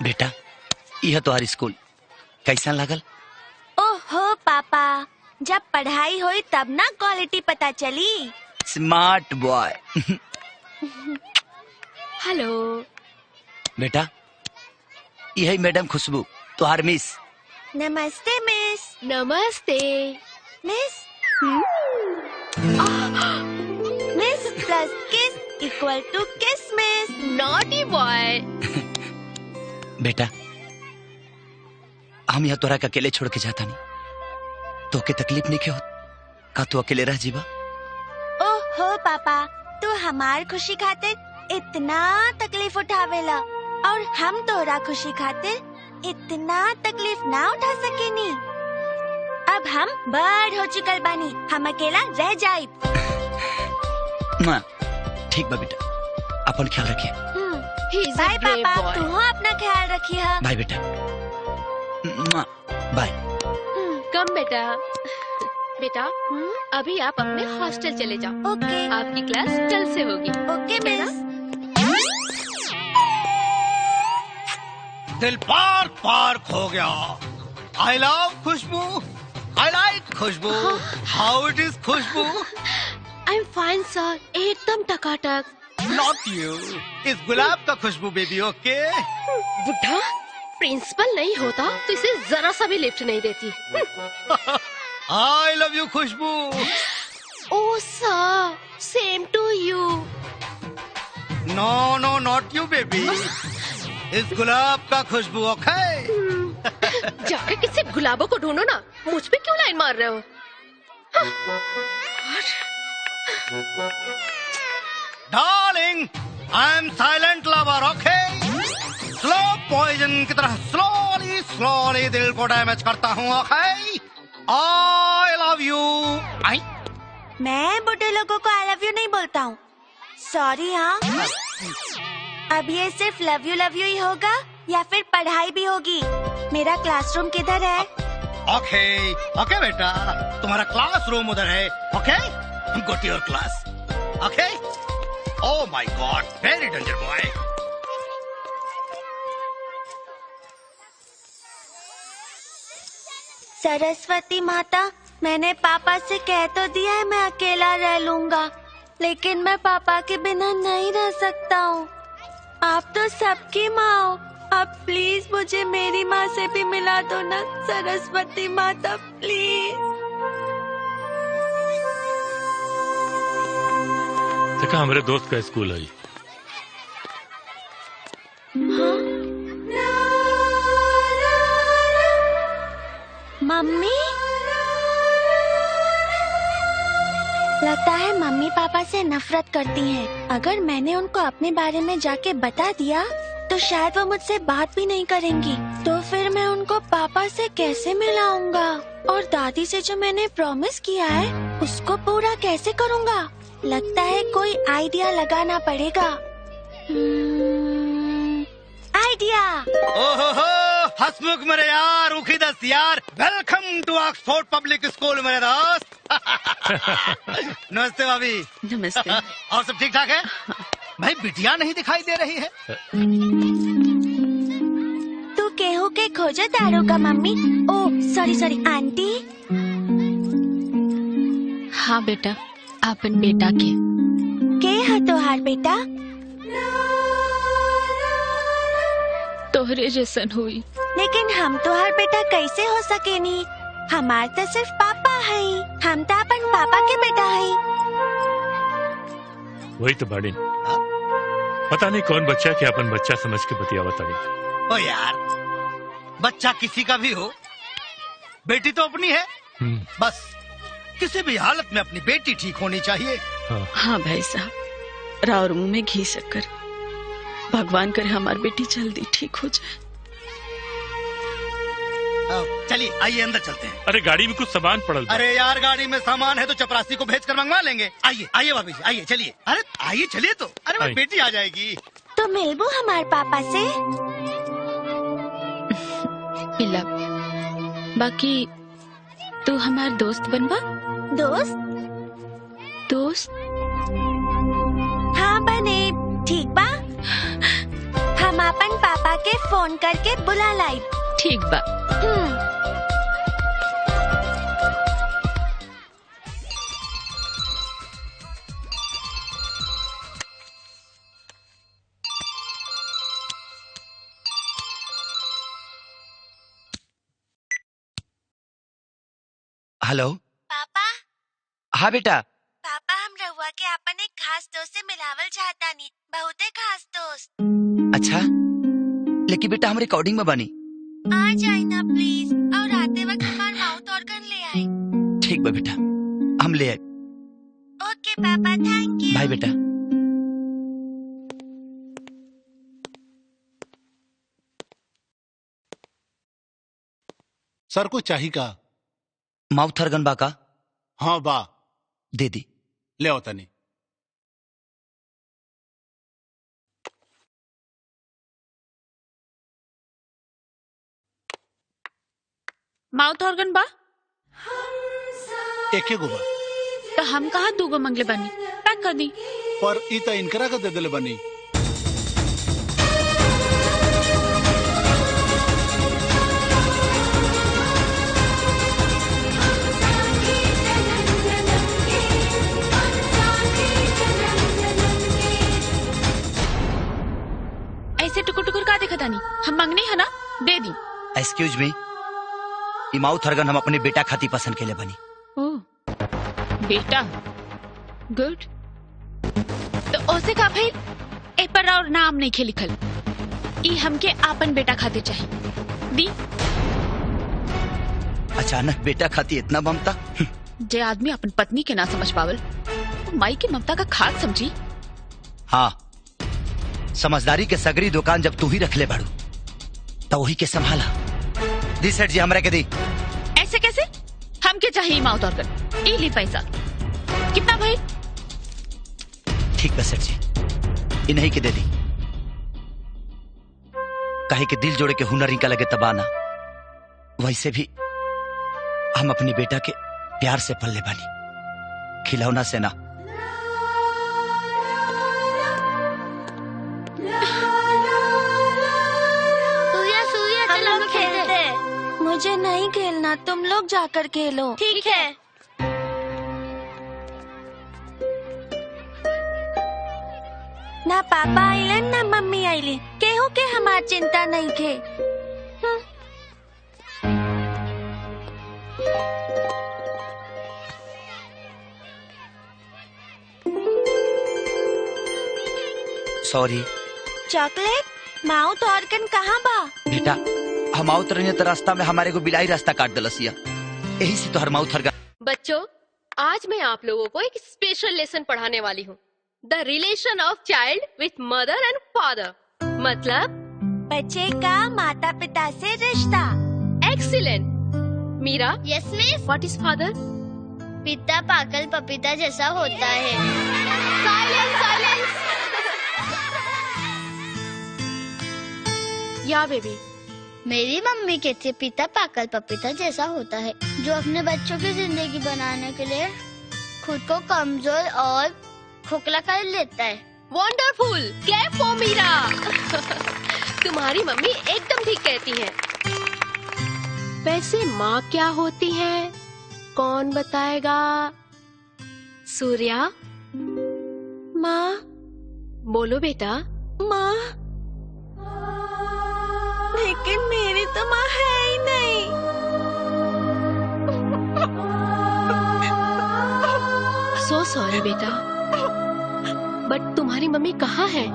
बेटा यह तुम्हारी स्कूल कैसा लागल? ओहो पापा, जब पढ़ाई हुई तब ना क्वालिटी पता चली। Smart boy. हेलो बेटा यही मैडम खुशबू तुहार मिस। नमस्ते मिस। नमस्ते मिस। मिस प्लस किस इक्वल टू किस मिस। Naughty boy. बेटा हम यहाँ तोरा के अकेले छोड़ के जाता नहीं, तो के तकलीफ नहीं क्यों? का तू अकेले रह जीवा? ओहो पापा, तू हमार खुशी खातिर इतना तकलीफ उठावेला और हम तोरा खुशी खातिर इतना तकलीफ ना उठा सकेनी। अब हम बड़ हो चुकल बानी, हम अकेला रह जाए। माँ ठीक बा बेटा, अपन ख्याल रखिए। बाय पापा, तू अपना ख्याल रखिए। बाय बेटा। बाय। कम बेटा। बेटा अभी आप अपने हॉस्टल चले जाओ। ओके। आपकी क्लास कल से होगी। ओके मिस। दिल पार्क हो गया। I love Khushboo, I like Khushboo. How it is Khushboo? I am fine sir, एकदम टकाटक। नॉट यू, इस गुलाब का खुशबू बेबी। ओके बुढ़ा प्रिंसिपल नहीं होता तो इसे जरा सा भी लिफ्ट नहीं देती। I love you Khushboo. Oh sir, same to you. No no not you baby, इस गुलाब का खुशबू। ओके जाके किसी गुलाबों को ढूंढो ना, मुझ पे क्यों लाइन मार रहे हो? Darling, I am silent lover. Okay, slow poison की तरह स्लोली दिल को डैमेज करता हूँ। ओके, आई लव यू। आई मैं बुढ़े लोगों को आई लव यू नहीं बोलता हूँ, सॉरी। हाँ, अब ये सिर्फ लव यू ही होगा या फिर पढ़ाई भी होगी? मेरा क्लासरूम किधर है? ओके ओके बेटा, तुम्हारा क्लासरूम उधर है। Okay, go to your class. Okay, oh my god, very danger boy. Saraswati माता, मैंने पापा से कह तो दिया है मैं अकेला रह लूंगा, लेकिन मैं पापा के बिना नहीं रह सकता हूँ। आप तो सबकी माँ हो, आप प्लीज मुझे मेरी माँ से भी मिला दो ना सरस्वती माता, प्लीज। देखा हमारे दोस्त का स्कूल है। मम्मी, लगता है मम्मी पापा से नफरत करती हैं। अगर मैंने उनको अपने बारे में जाके बता दिया तो शायद वो मुझसे बात भी नहीं करेंगी। तो फिर मैं उनको पापा से कैसे मिलाऊंगा? और दादी से जो मैंने प्रॉमिस किया है उसको पूरा कैसे करूंगा? लगता है कोई आइडिया लगाना पड़ेगा। आइडिया। ओहो हसमुख मेरे यार, उखी दस्त यार। Welcome to Oxford public school मेरे दोस्त। नमस्ते भाभी। नमस्ते। और सब ठीक ठाक है? भाई बिटिया नहीं दिखाई दे रही है। तू केहू के खोजो दारू का मम्मी। ओ सॉरी आंटी। हाँ बेटा, अपन बेटा के है तोहार बेटा? तोहरे जैसन हुई। लेकिन हम तोहार बेटा कैसे हो सकेनी? हमार तो सिर्फ पापा है, हम तो अपन पापा के बेटा है। वही तो बाड़ी, पता नहीं कौन बच्चा के अपन बच्चा समझ के बतिया बताड़ी। ओ यार, बच्चा किसी का भी हो, बेटी तो अपनी है। बस किसी भी हालत में अपनी बेटी ठीक होनी चाहिए। हाँ भाई साहब, राव मुंह में घी शक्कर। भगवान करे हमारी बेटी जल्दी ठीक हो जाए। चलिए आइए अंदर चलते हैं। अरे गाड़ी में कुछ सामान पड़ल। अरे यार गाड़ी में सामान है तो चपरासी को भेज कर मंगवा लेंगे। आइए आइए भाभी जी, आइए चलिए। अरे आइए चलिए तो। अरे मेरी बेटी आ जाएगी। तो मिलबू हमारे पापा से। पिला, बाकी तू हमार दोस्त बनवा। दोस्त? दोस्त हाँ बने, ठीक बा। हम अपन पापा के फोन करके बुला लाई। ठीक बा। हेलो पापा। हाँ बेटा। पापा हम रहुआ के अपन एक खास दोस्त से मिलावल चाहता नहीं, बहुते खास दोस्त। अच्छा, लेकिन बेटा हम रिकॉर्डिंग में बनी। आ जाए ना प्लीज, और आते वक्त हमारा माउथ ऑर्गन ले आए। ठीक बा बेटा, हम ले आए। ओके पापा, थैंक यू। बाय बेटा। सर को चाहिए का? माउथ ऑर्गन बा का? हाँ बा। दे दी। ले आओ तनी। माउथ ऑर्गन बा? एके गो बा। तो हम कहा दूगो मंगले बनी, पैक कर दी। पर ई त इनकरा के दे देले बनी। ऐसे टुकुर टुकुर का देखा तानी? हम मंगनी है ना, दे दी। एक्सक्यूज मी, ये माउथ ऑर्गन हम अपने बेटा खाती पसंद के लिए बनी। ओह, बेटा, गुड। तो ओसे का भाई ए पर और नाम नहीं खे लिखल। ई हमके आपन बेटा खाते चाहिए। दी। अचानक बेटा खाती इतना ममता? जे आदमी अपन पत्नी के ना समझ पावल, माई की ममता का खाद समझी। हाँ, समझदारी के सगरी दुकान जब तू ही रख ले बाड़ू तो वही के संभाला। दी सेठ जी, हमरा के दी। ऐसे कैसे? हमके चाहिए माउथ ऑर्गन। ई ली पैसा। कितना भाई? ठीक है सेठ जी, इन्हीं के दे दी। काहे के दिल जोड़े के हुनर इनका लगे तबाना, वैसे भी हम अपनी बेटा के प्यार से पल्ले बानी, खिलौना से ना। हम लोग खेलते। मुझे नहीं खेलना, तुम लोग जाकर खेलो। ठीक है। ना पापा आइलन ना मम्मी आइली, केहू के हमार चिंता नहीं खे। सॉरी। चॉकलेट? माउथ ऑर्गन कहाँ बा? बेटा हम आउत रही तो रास्ता में हमारे को बिलाई रास्ता काट दलसिया, यही से तो हर माउथ ऑर्गन। बच्चों, आज मैं आप लोगों को एक स्पेशल लेसन पढ़ाने वाली हूँ। The relation of child with mother and father. मतलब बच्चे का माता पिता से रिश्ता। Excellent. Meera? Yes miss. What is father? पिता पाकल पपीता जैसा होता है। Silence, silence. Yeah baby? मेरी मम्मी कहती है पिता पाकल पपीता जैसा होता है, जो अपने बच्चों की जिंदगी बनाने के लिए खुद को कमजोर और खोखला कर लेता है। वंडरफुल। Clap for Meera. तुम्हारी मम्मी एकदम ठीक कहती हैं। वैसे माँ क्या होती है, कौन बताएगा? सूर्या? माँ। बोलो बेटा। माँ। लेकिन मेरी तो माँ है ही नहीं। सो सॉरी बेटा, बट तुम्हारी मम्मी कहाँ है?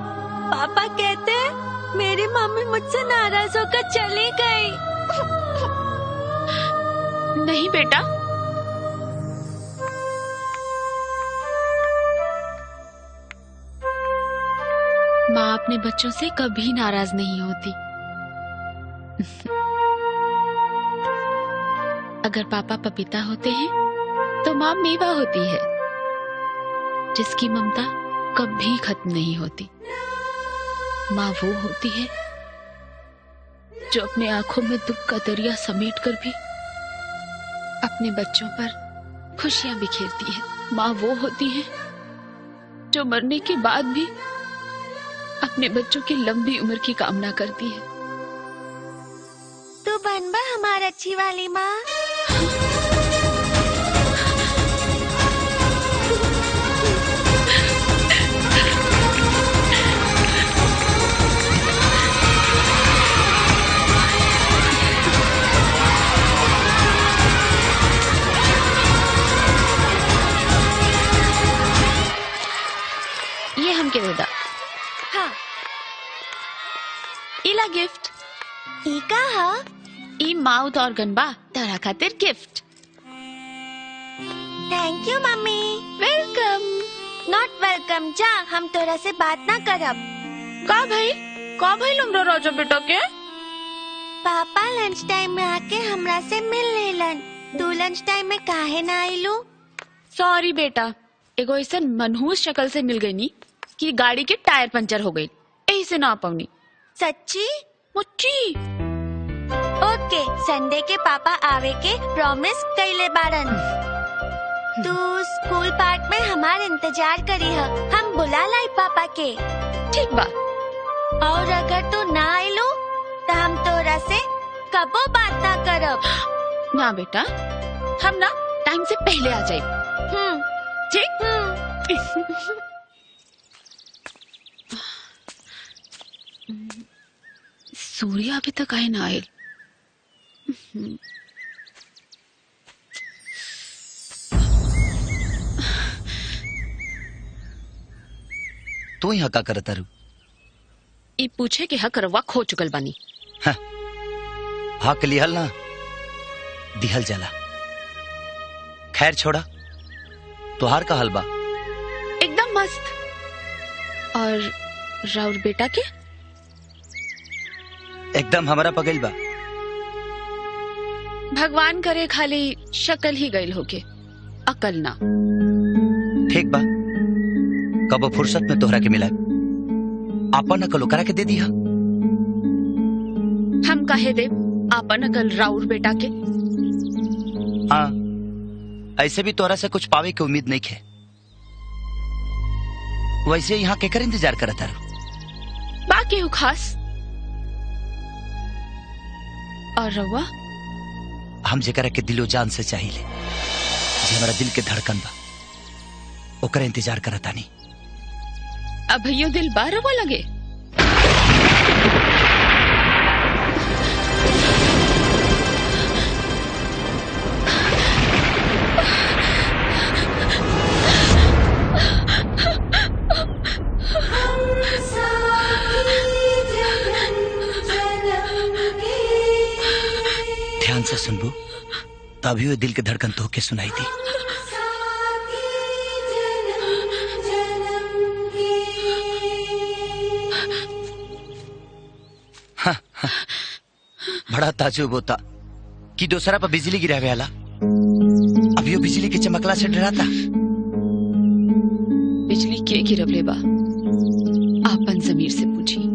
पापा कहते हैं मेरी मम्मी मुझसे नाराज होकर चली गई। नहीं बेटा, माँ अपने बच्चों से कभी नाराज नहीं होती। अगर पापा पपीता होते हैं तो माँ मेवा होती है, जिसकी ममता कभी खत्म नहीं होती। माँ वो होती है जो अपने आंखों में दुख का दरिया समेट कर भी अपने बच्चों पर खुशियां बिखेरती है। माँ वो होती है जो मरने के बाद भी अपने बच्चों की लंबी उम्र की कामना करती है। तू बनबा हमार अच्छी वाली माँ। ये हमके दे दा। हाँ, इला गिफ्ट। ई का हा? ई माउथ ऑर्गन बा, तारा खातिर gift. Thank you mummy. Welcome. Not welcome, जा हम तोरा से बात ना करब। का भाई लमरा राजा बेटा के? पापा लंच टाइम में आके हमरा से मिल लेलन। तू लंच टाइम में काहे ना आइलू? सॉरी बेटा, एगो ऐसा मनहूस शक्ल से मिल गई नी कि गाड़ी के टायर पंचर हो गई, यही से ना पवनी। सच्ची? मुच्ची। ओके, संडे के पापा आवे के प्रॉमिस कइले बारन। तू स्कूल पार्क में हमार इंतजार करी है, हम बुला लाई पापा के। ठीक बा। और अगर तू ना आइलू तो हम तोरा से कबो बात ना करब। ना बेटा, हम ना टाइम से पहले आ जाए। ठीक। सूर्य अभी तक आए ना आए। तू यहाँ का करता रू? ई पूछे कि हक रवा खो चुकल बानी। हक लिहल ना दिहल जाला। खैर छोड़ा, तुहार का हलवा एकदम मस्त। और राउर बेटा के? एकदम हमारा पगल बा। भगवान करे खाली शक्ल ही गईल होके, अकल ना। ठीक बा, कबो फुर्सत में तोहरा के मिला आपन अकल ओकरा के दे दिया। हम काहे दे आपन अकल राउर बेटा के? हाँ, ऐसे भी तोहरा से कुछ पावे की उम्मीद नहीं है। वैसे यहाँ केकर इंतजार करता रहो? बाकी हूँ खास। और रवा? हम जेकरा के दिलो जान से चाहिए, जे हमारा दिल के धड़कन बा, ओकरा इंतजार करता नहीं। अब यो दिल बार रवा लगे। ध्यान से सुनबू, तभी वो दिल के धड़कन तो के सुनाई दी। बड़ा ताजुब होता कि दूसरा पर बिजली गिरावे वाला अब यो बिजली के चमकला से डराता। बिजली के गिरवले बा? आपन जमीर से पूछी।